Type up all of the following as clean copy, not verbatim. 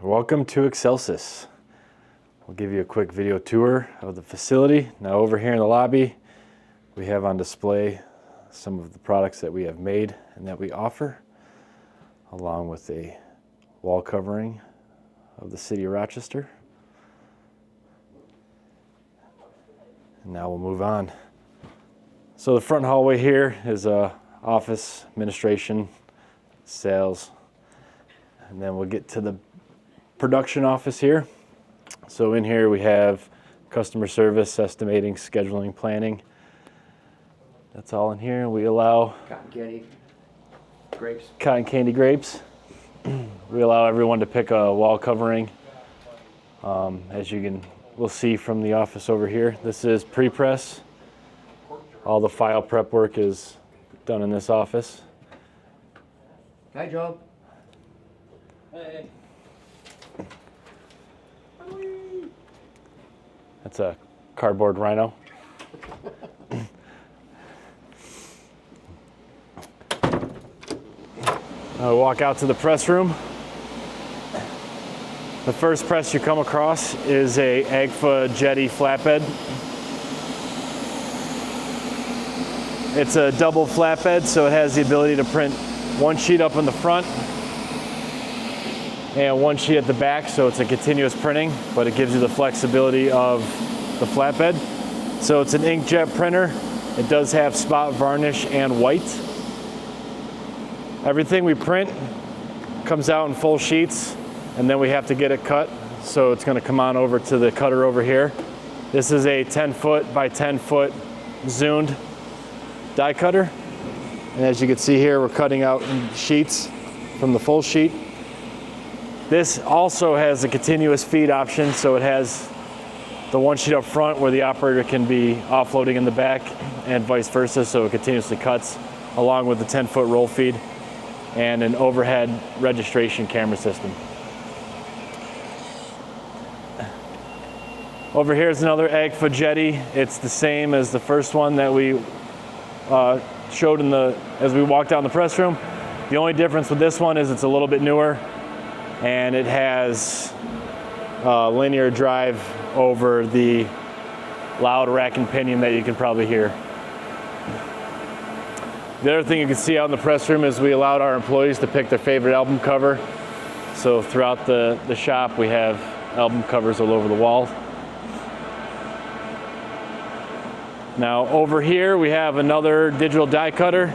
Welcome to Excelsus. We'll give you a quick video tour of the facility. Now over here in the lobby, we have on display some of the products that we have made and that we offer, along with a wall covering of the city of Rochester. And now we'll move on. So the front hallway here is office, administration, sales, and then we'll get to the production office here. So in here we have customer service, estimating, scheduling, planning. That's all in here. We allow cotton candy grapes. We allow everyone to pick a wall covering. As we'll see from the office over here. This is pre-press. All the file prep work is done in this office. Hi, Joe. Hey. That's a cardboard rhino. I'll walk out to the press room. The first press you come across is a Agfa Jetty flatbed. It's a double flatbed, so it has the ability to print one sheet up in the front and one sheet at the back, so it's a continuous printing, but it gives you the flexibility of the flatbed. So it's an inkjet printer. It does have spot varnish and white. Everything we print comes out in full sheets, and then we have to get it cut. So it's gonna come on over to the cutter over here. This is a 10-foot by 10-foot zoomed die cutter. And as you can see here, we're cutting out sheets from the full sheet. This also has a continuous feed option, so it has the one sheet up front where the operator can be offloading in the back and vice versa, so it continuously cuts, along with the 10-foot roll feed and an overhead registration camera system. Over here is another Agfa Jetty. It's the same as the first one that we showed as we walked down the press room. The only difference with this one is it's a little bit newer, and it has linear drive over the loud rack and pinion that you can probably hear. The other thing you can see out in the press room is we allowed our employees to pick their favorite album cover. So throughout the shop we have album covers all over the wall. Now over here we have another digital die cutter.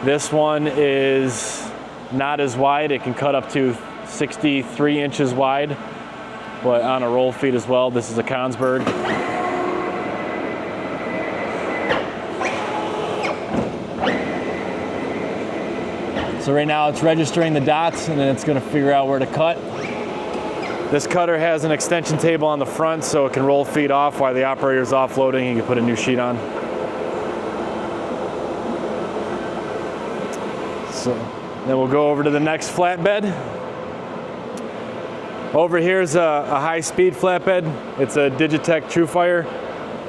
This one is not as wide. It can cut up to 63 inches wide, but on a roll feed as well. This is a Kongsberg. So right now it's registering the dots, and then it's going to figure out where to cut. This cutter has an extension table on the front, so it can roll feed off while the operator is offloading. You can put a new sheet on. So then we'll go over to the next flatbed. Over here is a high-speed flatbed. It's a Digitech TrueFire,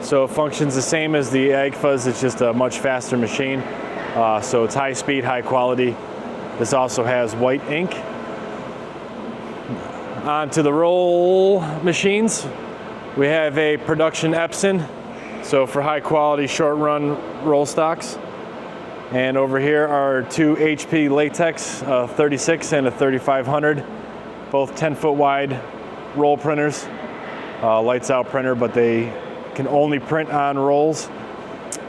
so it functions the same as the Agfas. It's just a much faster machine. So it's high speed, high quality. This also has white ink. On to the roll machines. We have a production Epson, so for high quality short run roll stocks. And over here are two HP Latex, 36 and a 3500, both 10-foot wide roll printers, lights out printer, but they can only print on rolls.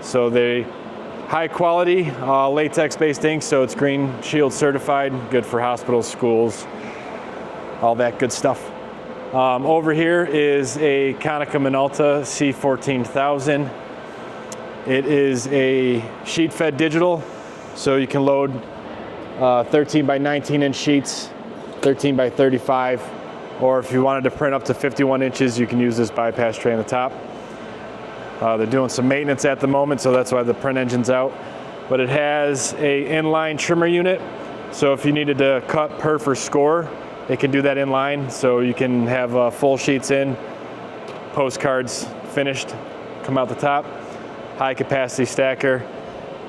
So they high quality latex based ink, so it's Green Shield certified, good for hospitals, schools, all that good stuff. Over here is a Konica Minolta C14000. It is a sheet fed digital, so you can load 13 by 19 inch sheets, 13 by 35, or if you wanted to print up to 51 inches, you can use this bypass tray on the top. They're doing some maintenance at the moment, so that's why the print engine's out. But it has a inline trimmer unit, so if you needed to cut, perf, or score, it can do that inline, so you can have full sheets in, postcards finished, come out the top, high capacity stacker,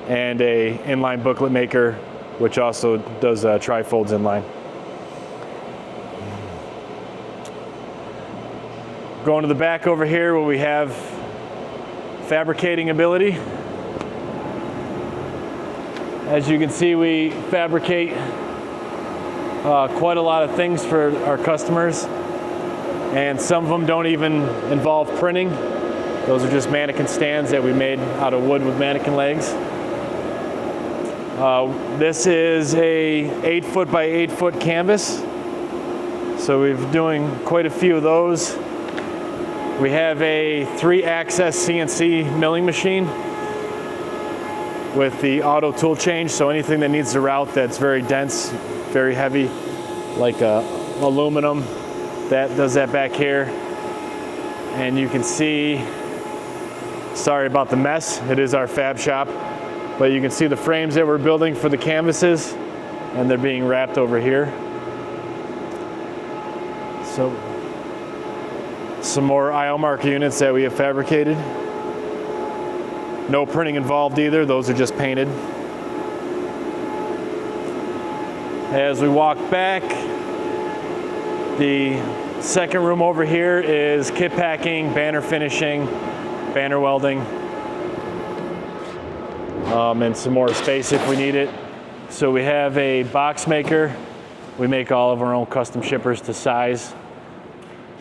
and a inline booklet maker, which also does trifolds inline. Going to the back over here where we have fabricating ability. As you can see, we fabricate quite a lot of things for our customers, and some of them don't even involve printing. Those are just mannequin stands that we made out of wood with mannequin legs. This is a 8-foot by 8-foot canvas, so we're doing quite a few of those. We have a 3-axis CNC milling machine with the auto tool change, so anything that needs to route that's very dense, very heavy, like aluminum, that does that back here. And you can see, sorry about the mess, it is our fab shop, but you can see the frames that we're building for the canvases, and they're being wrapped over here. So some more IO marker units that we have fabricated. No printing involved either, those are just painted. As we walk back, the second room over here is kit packing, banner finishing, banner welding, and some more space if we need it. So we have a box maker. We make all of our own custom shippers to size.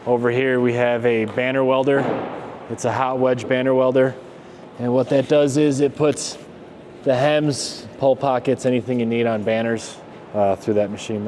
Over here we have a banner welder. It's a hot wedge banner welder. And what that does is it puts the hems, pull pockets, anything you need on banners through that machine there.